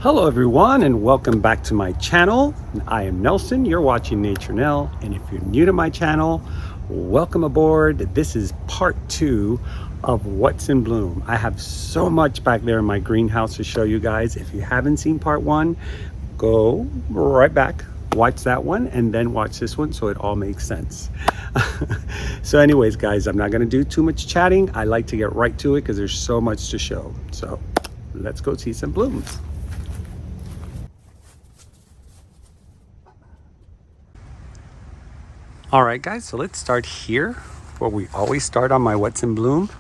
Hello everyone and welcome back to my channel. I am Nelson, you're watching Nature Nell, and if you're new to my channel, welcome aboard. This is part 2 of what's in bloom. I have so much back there in my greenhouse to show you guys. If you haven't seen part 1, go right back, watch that one, and then watch this one so it all makes sense. So anyways guys, I'm not going to do too much chatting. I like to get right to it because there's so much to show. So let's go see some blooms. All right guys, so let's start here where we always start on my what's in bloom.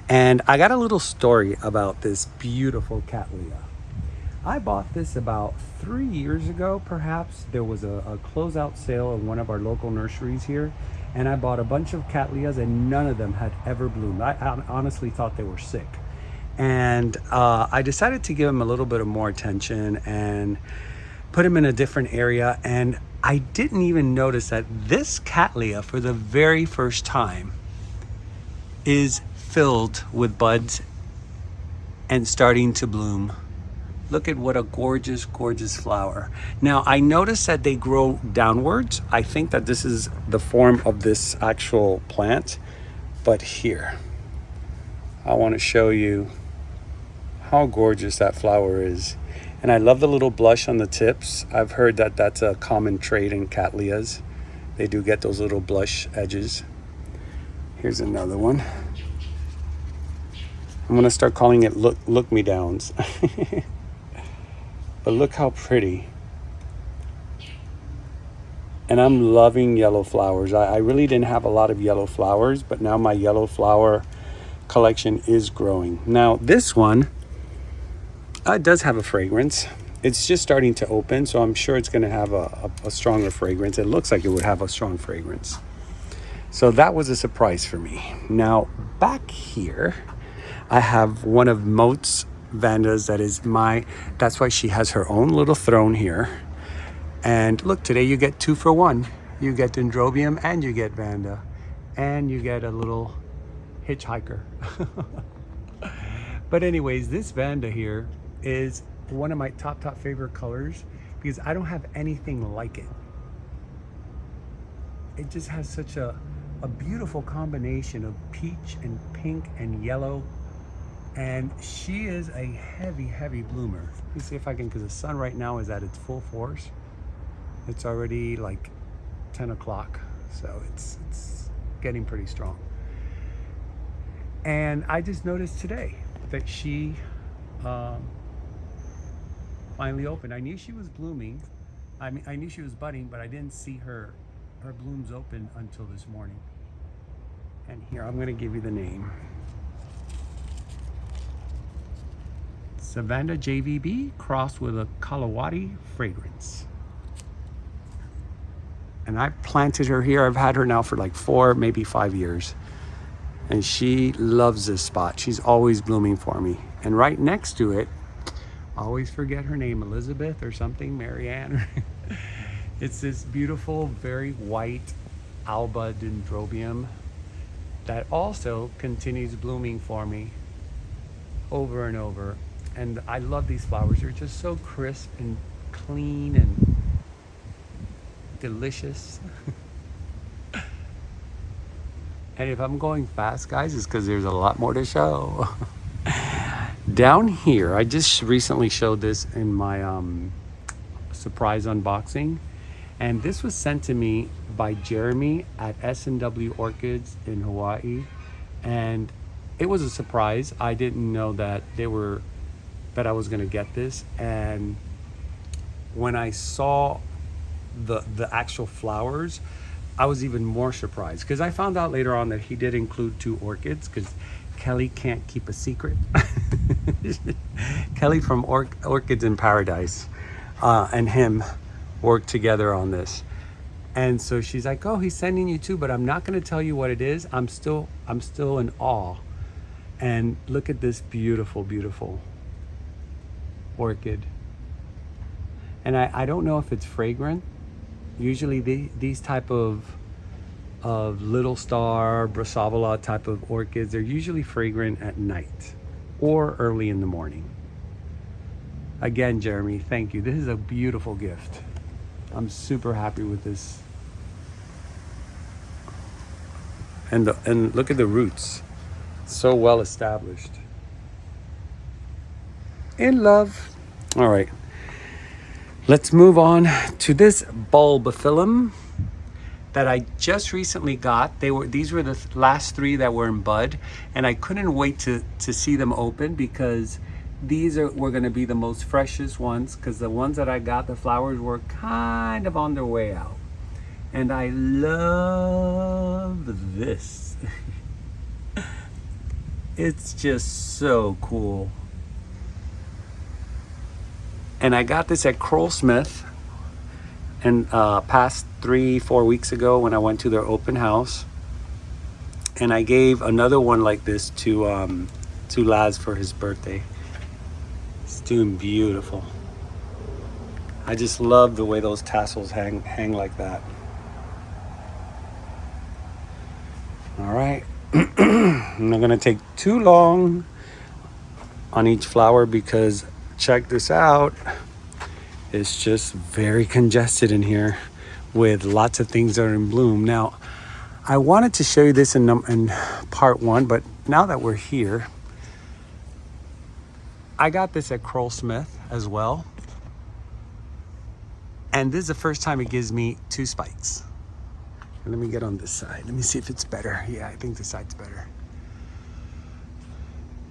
And I got a little story about this beautiful Catleya. I bought this about 3 years ago perhaps. There was a closeout sale in one of our local nurseries here, and I bought a bunch of Catleyas and none of them had ever bloomed. I honestly thought they were sick. And I decided to give them a little bit of more attention and put them in a different area, and I didn't even notice that this Catleya for the very first time is filled with buds and starting to bloom. Look at what a gorgeous, gorgeous flower. Now I noticed that they grow downwards. I think that this is the form of this actual plant, but here, I want to show you how gorgeous that flower is. And I love the little blush on the tips. I've heard that that's a common trait in Catleyas. They do get those little blush edges. Here's another one. I'm gonna start calling it look me downs. But look how pretty. And I'm loving yellow flowers. I really didn't have a lot of yellow flowers, but now my yellow flower collection is growing. Now this one, it does have a fragrance. It's just starting to open, so I'm sure it's going to have a stronger fragrance. It looks like it would have a strong fragrance. So that was a surprise for me. Now back here, I have one of Moat's Vandas. That's why she has her own little throne here. And look, today you get 2 for 1. You get Dendrobium and you get Vanda. And you get a little hitchhiker. But anyways, this Vanda here is one of my top favorite colors because I don't have anything like it. It just has such a beautiful combination of peach and pink and yellow, and she is a heavy bloomer. Let me see if I can, because the sun right now is at its full force. It's already like 10 o'clock, so it's getting pretty strong. And I just noticed today that she finally opened. I knew she was blooming. I mean, I knew she was budding, but I didn't see her blooms open until this morning. And here, I'm gonna give you the name. Vanda JVB crossed with a Kalawati fragrance. And I planted her here. I've had her now for like 4, maybe 5 years. And she loves this spot. She's always blooming for me. And right next to it, I always forget her name, Elizabeth or something, Marianne. It's this beautiful, very white Alba Dendrobium that also continues blooming for me over and over. And I love these flowers. They're just so crisp and clean and delicious. And if I'm going fast, guys, it's because there's a lot more to show. Down here, I just recently showed this in my surprise unboxing. And this was sent to me by Jeremy at S&W Orchids in Hawaii. And it was a surprise. I didn't know that I was gonna get this. And when I saw the actual flowers, I was even more surprised because I found out later on that he did include 2 orchids because Kelly can't keep a secret. Kelly from Orchids in Paradise and him worked together on this. And so she's like, oh, he's sending you 2, but I'm not going to tell you what it is. I'm still in awe. And look at this beautiful, beautiful orchid. And I don't know if it's fragrant. Usually these type of little star, Brassavola type of orchids, they're usually fragrant at night or early in the morning. Again, Jeremy, thank you. This is a beautiful gift. I'm super happy with this. And look at the roots. So well established. In love. All right. Let's move on to this bulbophyllum that I just recently got. These were the last 3 that were in bud, and I couldn't wait to see them open because were going to be the most freshest ones, because the ones that I got, the flowers were kind of on their way out. And I love this. It's just so cool. And I got this at Kroll Smith and past 3-4 weeks ago when I went to their open house, and I gave another one like this to Laz for his birthday. It's doing beautiful. I just love the way those tassels hang like that. All right. I'm not gonna take too long on each flower because check this out. It's just very congested in here with lots of things that are in bloom. Now, I wanted to show you this in part 1, but now that we're here, I got this at Kroll Smith as well. And this is the first time it gives me 2 spikes. And let me get on this side. Let me see if it's better. Yeah, I think this side's better.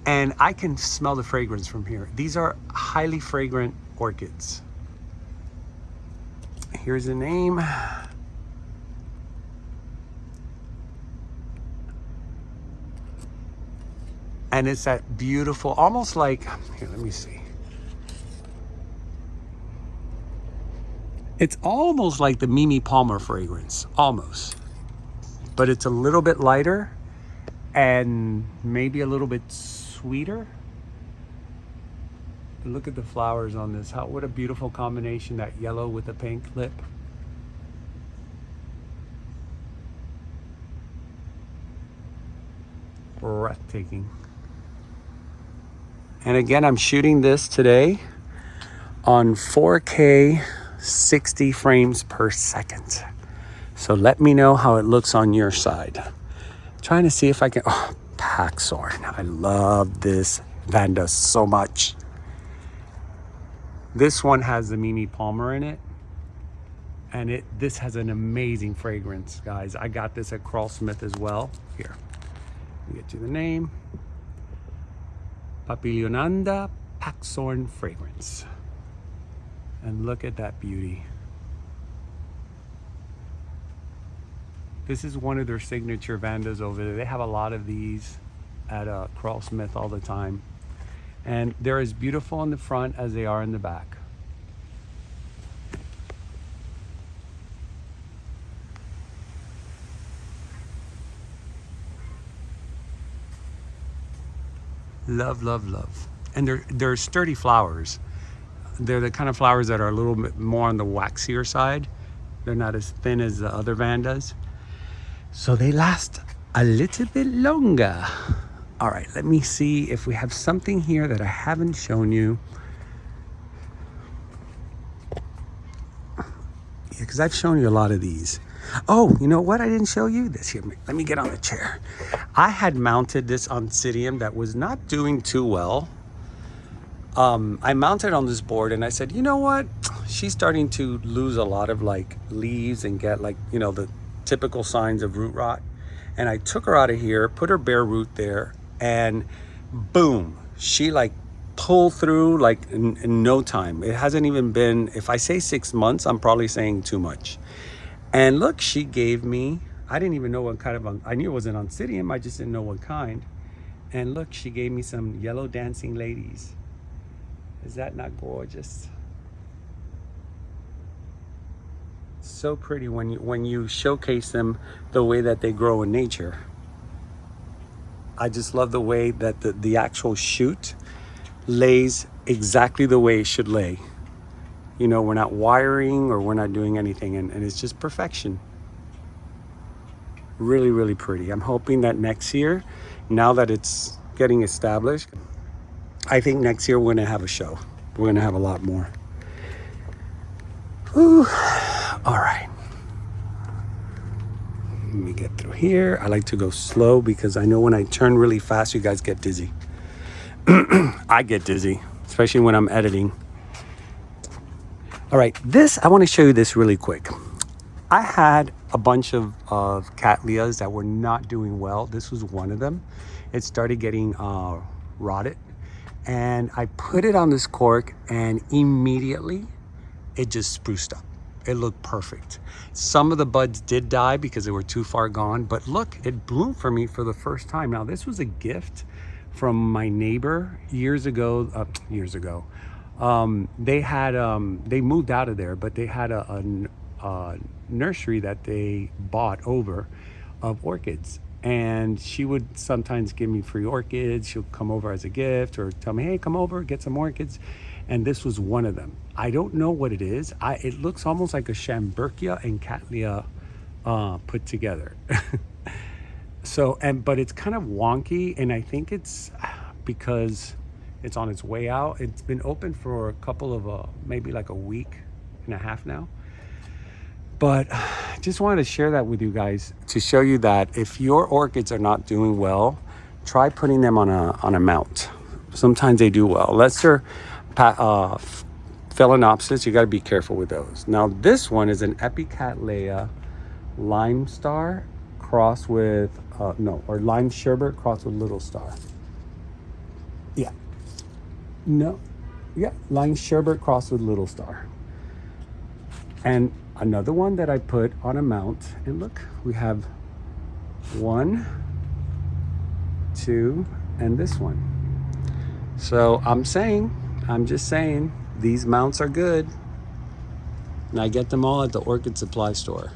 And I can smell the fragrance from here. These are highly fragrant orchids. Here's the name. And it's that beautiful, almost like, here, let me see. It's almost like the Mimi Palmer fragrance, almost. But it's a little bit lighter and maybe a little bit sweeter. Look at the flowers on this. What a beautiful combination, that yellow with the pink lip. Breathtaking. And again, I'm shooting this today on 4K 60 frames per second. So let me know how it looks on your side. Trying to see if I can, Paxorn. I love this Vanda so much. This one has the Mimi Palmer in it. And this has an amazing fragrance, guys. I got this at Kroll Smith as well. Here, let me get you the name. Papilionanda Paxorn fragrance. And look at that beauty. This is one of their signature Vandas over there. They have a lot of these at Kroll Smith all the time. And they're as beautiful in the front as they are in the back. Love, love, love. And they're sturdy flowers. They're the kind of flowers that are a little bit more on the waxier side. They're not as thin as the other Vandas. So they last a little bit longer. All right, let me see if we have something here that I haven't shown you. Yeah, because I've shown you a lot of these. Oh, you know what? I didn't show you this here. Let me get on the chair. I had mounted this Oncidium that was not doing too well. I mounted on this board and I said, you know what? She's starting to lose a lot of like leaves and get like, you know, the typical signs of root rot. And I took her out of here, put her bare root there, and boom, she like pulled through like in no time. It hasn't even been, if I say 6 months, I'm probably saying too much. And look, she gave me, I didn't even know what kind of, I knew it was an Oncidium, I just didn't know what kind. And look, she gave me some yellow dancing ladies. Is that not gorgeous? So pretty when you showcase them the way that they grow in nature. I just love the way that the actual shoot lays exactly the way it should lay. You know, we're not wiring or we're not doing anything, and it's just perfection. Really, really pretty. I'm hoping that next year, now that it's getting established, I think next year we're gonna have a show. we're gonna have a lot more. Ooh. All right. Let me get through here. I like to go slow because I know when I turn really fast, you guys get dizzy. I get dizzy, especially when I'm editing. All right, I want to show you this really quick. I had a bunch of Catleyas that were not doing well. This was one of them. It started getting rotted, and I put it on this cork, and immediately it just spruced up. It looked perfect. Some of the buds did die because they were too far gone, but look, it bloomed for me for the first time. Now, this was a gift from my neighbor years ago. They moved out of there, but they had a nursery that they bought over of orchids, and she would sometimes give me free orchids. She'll come over as a gift or tell me, hey, come over, get some orchids. And this was one of them. I don't know what it is. It looks almost like a Schomburgkia and Catleya put together. But it's kind of wonky, and I think it's because it's on its way out. It's been open for a couple of maybe like a week and a half now. But I just wanted to share that with you guys to show you that if your orchids are not doing well, try putting them on a mount. Sometimes they do well. Unless they're Phalaenopsis, you got to be careful with those. Now this one is an Epicatleya Lime Star crossed with Lime Sherbet crossed with Little Star. Lime Sherbet crossed with Little Star. And another one that I put on a mount, and look, we have 1, 2, and this one. So I'm just saying, these mounts are good. And I get them all at the Orchid Supply store.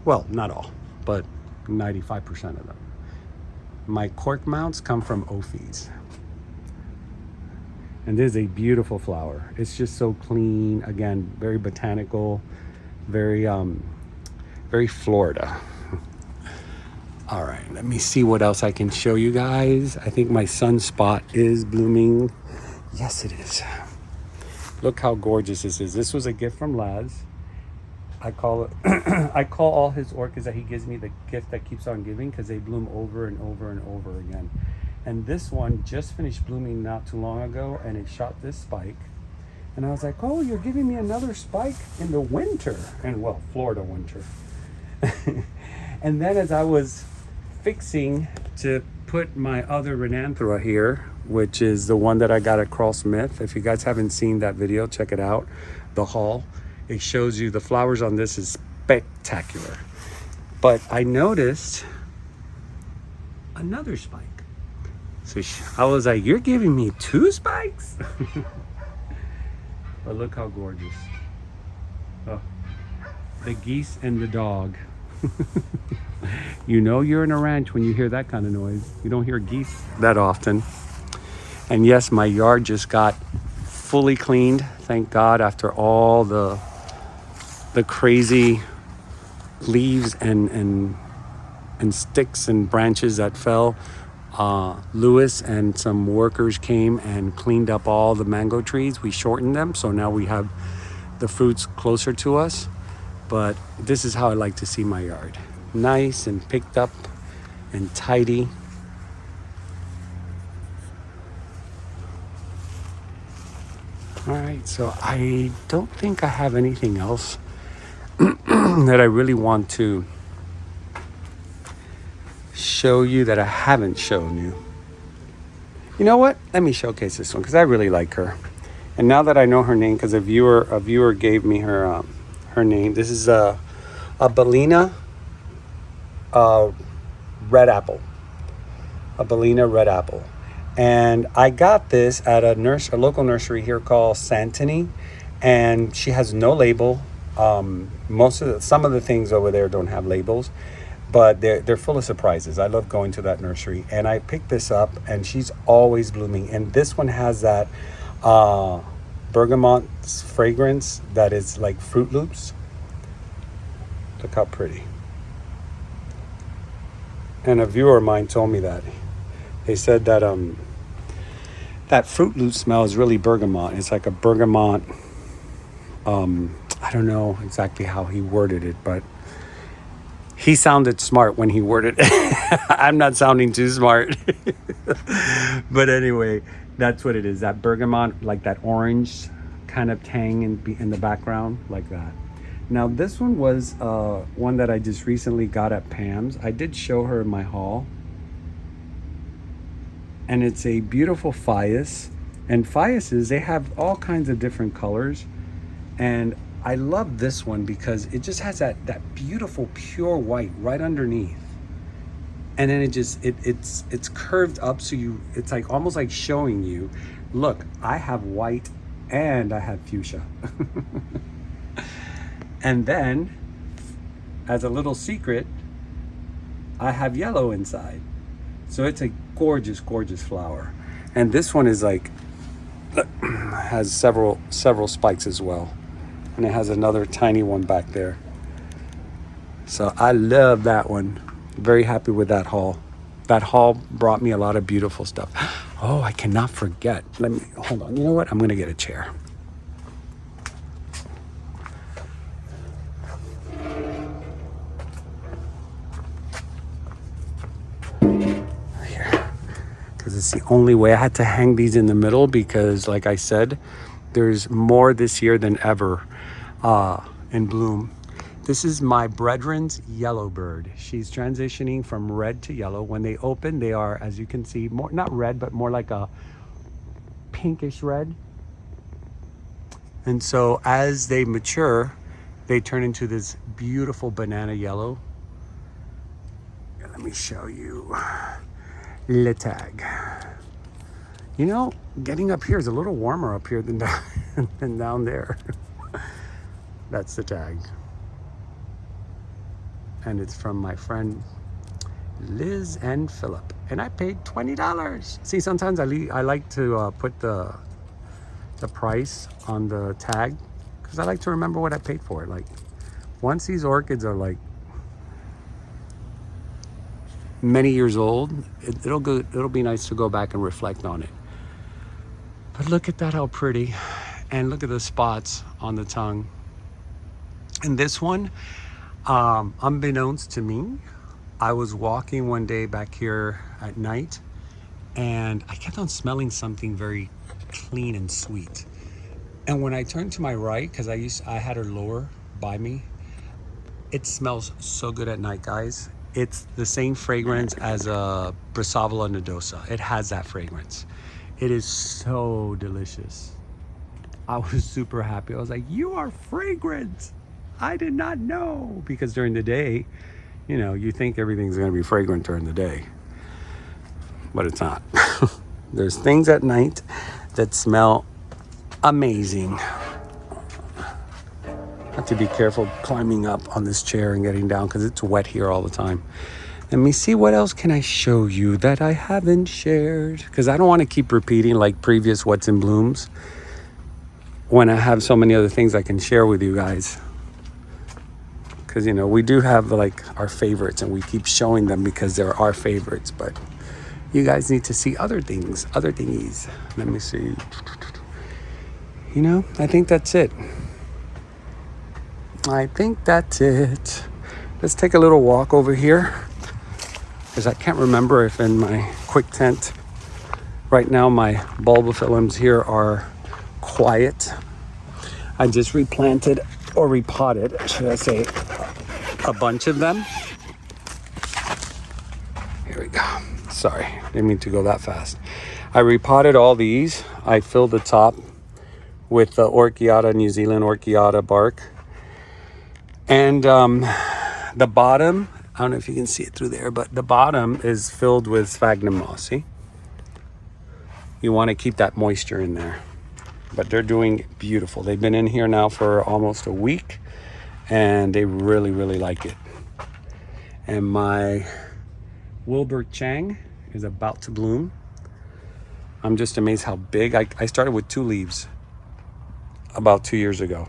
Well, not all, but 95% of them. My cork mounts come from OFE's. And this is a beautiful flower. It's just so clean. Again, very botanical, very Florida. All right, let me see what else I can show you guys. I think my sunspot is blooming. Yes, it is. Look how gorgeous this is. This was a gift from Laz. I call all his orchids that he gives me the gift that keeps on giving, because they bloom over and over and over again. And this one just finished blooming not too long ago, and it shot this spike. And I was like, oh, you're giving me another spike in the winter. And well, Florida winter. And then as I was fixing to put my other Renanthera here, which is the one that I got at Carl Smith. If you guys haven't seen that video, check it out. The haul. It shows you the flowers on this is spectacular. But I noticed another spike. So I was like, you're giving me 2 spikes? But look how gorgeous. Oh, the geese and the dog. You know you're in a ranch when you hear that kind of noise. You don't hear geese that often. And yes, my yard just got fully cleaned, thank God, after all the crazy leaves and sticks and branches that fell. Lewis and some workers came and cleaned up all the mango trees. We shortened them, so now we have the fruits closer to us. But this is how I like to see my yard. Nice and picked up and tidy. All right, so I don't think I have anything else that I really want to show you that I haven't shown you. You know what? Let me showcase this one because I really like her. And now that I know her name, because a viewer gave me her name. This is a Bellina red apple. A Bellina red apple. And I got this at a local nursery here called Santony, and she has no label. Some of the things over there don't have labels, but they're full of surprises. I love going to that nursery, and I picked this up, and she's always blooming. And this one has that bergamot fragrance that is like Fruit Loops. Look how pretty. And a viewer of mine told me that. They said that that Fruit Loop smell is really bergamot. It's like a bergamot. I don't know exactly how he worded it, but he sounded smart when he worded it. I'm not sounding too smart. But anyway, that's what it is. That bergamot, like that orange kind of tang in the background, like that. Now this one was one that I just recently got at Pam's. I did show her in my haul. And it's a beautiful Phaeus. And Phaeuses, they have all kinds of different colors. And I love this one because it just has that beautiful pure white right underneath. And then it's curved up, so it's like almost like showing you, look, I have white and I have fuchsia. And then, as a little secret, I have yellow inside. So it's a gorgeous, gorgeous flower. And this one is like, has several spikes as well. And it has another tiny one back there. So I love that one. Very happy with that haul. That haul brought me a lot of beautiful stuff. Oh, I cannot forget. Let me, hold on. You know what? I'm going to get a chair. Because it's the only way. I had to hang these in the middle because, like I said, there's more this year than ever in bloom. This is my brethren's yellowbird. She's transitioning from red to yellow. When they open, they are, as you can see, more not red, but more like a pinkish red. And so as they mature, they turn into this beautiful banana yellow. Here, let me show you. Le tag. You know, getting up here is a little warmer up here than down there. That's the tag. And it's from my friend Liz and Philip. And I paid $20. See, sometimes I like to put the price on the tag because I like to remember what I paid for it. Like, once these orchids are like many years old, it'll be nice to go back and reflect on it. But look at that, how pretty. And look at the spots on the tongue. And this one, unbeknownst to me, I was walking one day back here at night and I kept on smelling something very clean and sweet. And when I turned to my right, because I had her lower by me, it smells so good at night, guys. It's the same fragrance as a Brassavola nodosa. It has that fragrance. It is so delicious. I was super happy. I was like, you are fragrant. I did not know. Because during the day, you know, you think everything's going to be fragrant during the day. But it's not. There's things at night that smell amazing. I have to be careful climbing up on this chair and getting down because it's wet here all the time. Let me see, what else can I show you that I haven't shared? Because I don't want to keep repeating like previous What's in Blooms when I have so many other things I can share with you guys. Because, you know, we do have like our favorites and we keep showing them because they're our favorites. But you guys need to see other things, other thingies. Let me see. You know, I think that's it. I think that's it. Let's take a little walk over here because I can't remember if in my quick tent right now my bulbophyllums here are quiet. I just replanted or repotted, should I say, a bunch of them. Here we go. Sorry, didn't mean to go that fast. I repotted all these. I filled the top with the Orchiata, New Zealand Orchiata bark. And the bottom, I don't know if you can see it through there, but the bottom is filled with sphagnum moss. See? You want to keep that moisture in there. But they're doing beautiful. They've been in here now for almost a week and they really, really like it. And my Wilbur Chang is about to bloom. I'm just amazed how big. I started with 2 leaves about 2 years ago.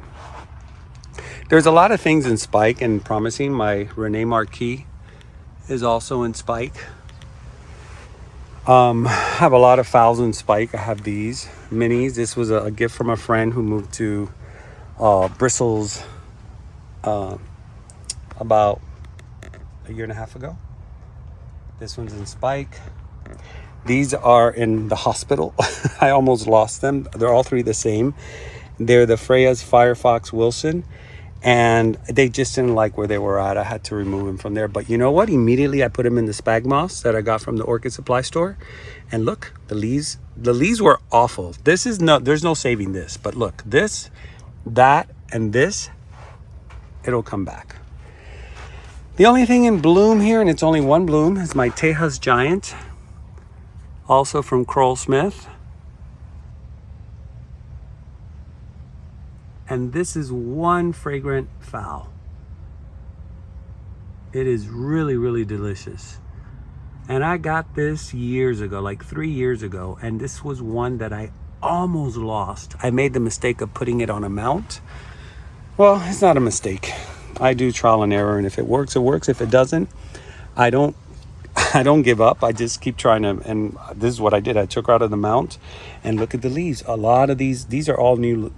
There's a lot of things in spike and promising. My Rene Marquis is also in spike. I have a lot of phals and spike. I have these minis. This was a gift from a friend who moved to Bristles about a year and a half ago. This one's in spike. These are in the hospital. I almost lost them. They're all three the same. They're the Freya's Firefox Wilson, and they just didn't like where they were at. I had to remove them from there. But you know what? Immediately I put them in the spag moss that I got from the orchid supply store. And look, the leaves were awful. There's no saving this. But look, this, that, and this, it'll come back. The only thing in bloom here, and it's only one bloom, is my Tejas Giant, also from Kroll Smith. And this is one fragrant phal. It is really, really delicious. And I got this years ago, like 3 years ago, and this was one that I almost lost. I made the mistake of putting it on a mount. Well, it's not a mistake. I do trial and error, and if it works, it works. If it doesn't, I don't give up. I just keep trying to, and this is what I did. I took her out of the mount, and look at the leaves. A lot of these are all new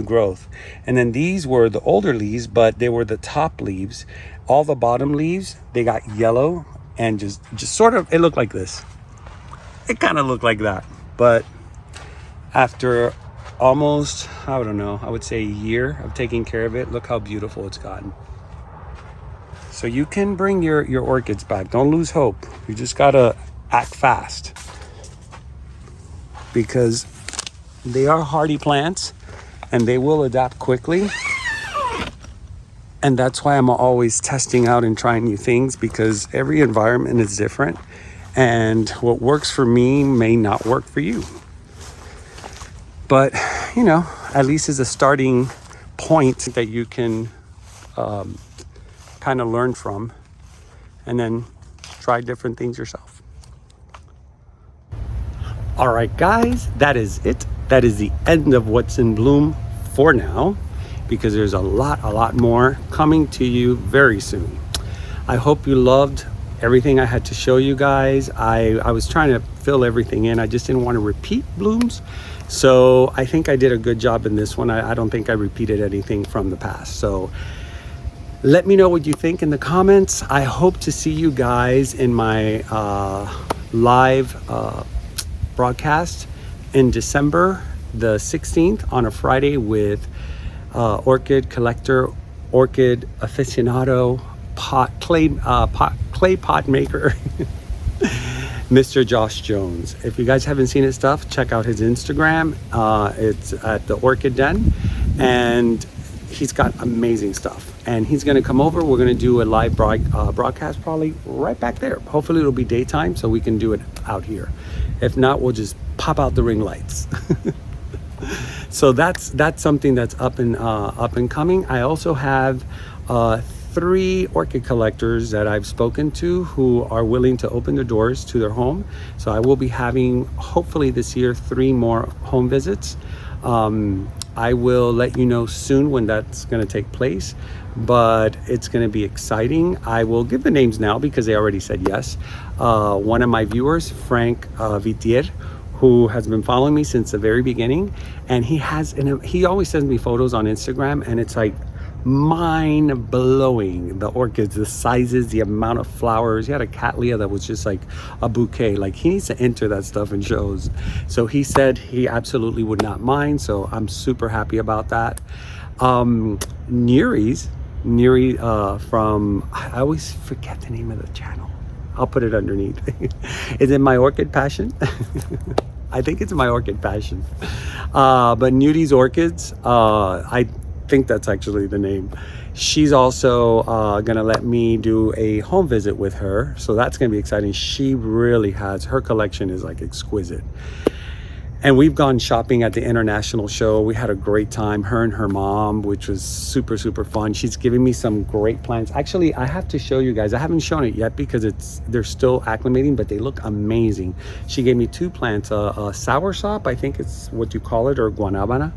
growth. And then these were the older leaves, but they were the top leaves. All the bottom leaves, they got yellow, and just sort of, it looked like this. It kind of looked like that. But after almost, I don't know, I would say a year of taking care of it, look how beautiful it's gotten. So you can bring your orchids back. Don't lose hope. You just gotta act fast, because they are hardy plants and they will adapt quickly. And that's why I'm always testing out and trying new things, because every environment is different, and what works for me may not work for you. But, you know, at least as a starting point that you can kind of learn from, and then try different things yourself. All right, guys, that is it. That is the end of what's in bloom for now, because there's a lot more coming to you very soon. I hope you loved everything I had to show you guys. I was trying to fill everything in. I just didn't want to repeat blooms. So I think I did a good job in this one. I don't think I repeated anything from the past. So let me know what you think in the comments. I hope to see you guys in my live broadcast in December the 16th on a Friday with orchid collector, orchid aficionado, clay pot maker, Mr. Josh Jones. If you guys haven't seen his stuff, check out his Instagram. It's at the Orchid Den, and he's got amazing stuff. And he's going to come over. We're going to do a live broadcast probably right back there. Hopefully it'll be daytime so we can do it out here. If not, we'll just pop out the ring lights. So that's something that's up and coming. I also have 3 orchid collectors that I've spoken to who are willing to open their doors to their home. So I will be having, hopefully this year, 3 more home visits. I will let you know soon when that's going to take place, but it's going to be exciting. I will give the names now because they already said yes. One of my viewers, Frank Vitier, who has been following me since the very beginning, and he always sends me photos on Instagram, and it's like mind-blowing. The orchids, the sizes, the amount of flowers. He had a Catleya that was just like a bouquet. Like, he needs to enter that stuff in shows. So he said he absolutely would not mind, so I'm super happy about that. Nuri from, I always forget the name of the channel. I'll put it underneath. Is it My Orchid Passion? I think it's My Orchid Passion. But Nudie's Orchids, I think that's actually the name. She's also gonna let me do a home visit with her, so that's gonna be exciting. She really has, her collection is like exquisite. And we've gone shopping at the international show. We had a great time, her and her mom, which was super fun. She's giving me some great plants. Actually, I have to show you guys. I haven't shown it yet because they're still acclimating, but they look amazing. She gave me 2 plants, a soursop, I think it's what you call it, or guanabana.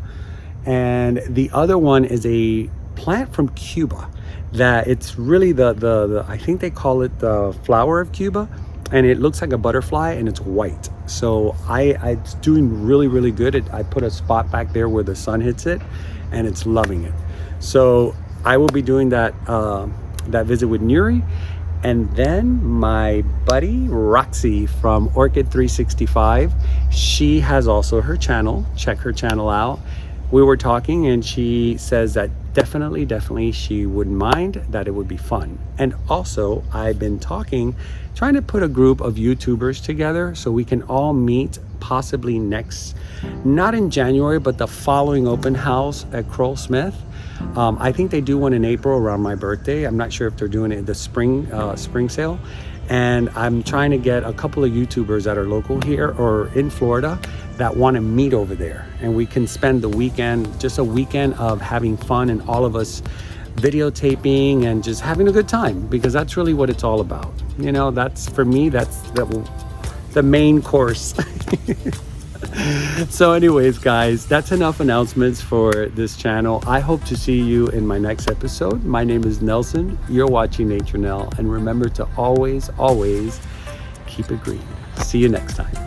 And the other one is a plant from Cuba that it's really the I think they call it the flower of Cuba. and it looks like a butterfly, and it's white. So it's doing really, really good. I put a spot back there where the sun hits it, and it's loving it. So I will be doing that visit with Nuri. And then my buddy Roxy from Orchid 365, she has also her channel. Check her channel out. We were talking, and she says that definitely she wouldn't mind, that it would be fun. And also, I've been trying to put a group of YouTubers together so we can all meet possibly not in January, but the following open house at Kroll Smith. I think they do one in April around my birthday. I'm not sure if they're doing it the spring sale. And I'm trying to get a couple of YouTubers that are local here or in Florida that want to meet over there. And we can spend the weekend, just a weekend of having fun, and all of us videotaping and just having a good time, because that's really what it's all about. You know, that's, for me, that's the main course. So anyways, guys, that's enough announcements for this channel. I hope to see you in my next episode. My name is Nelson. You're watching Nature Nell, and remember to always keep it green. See you next time.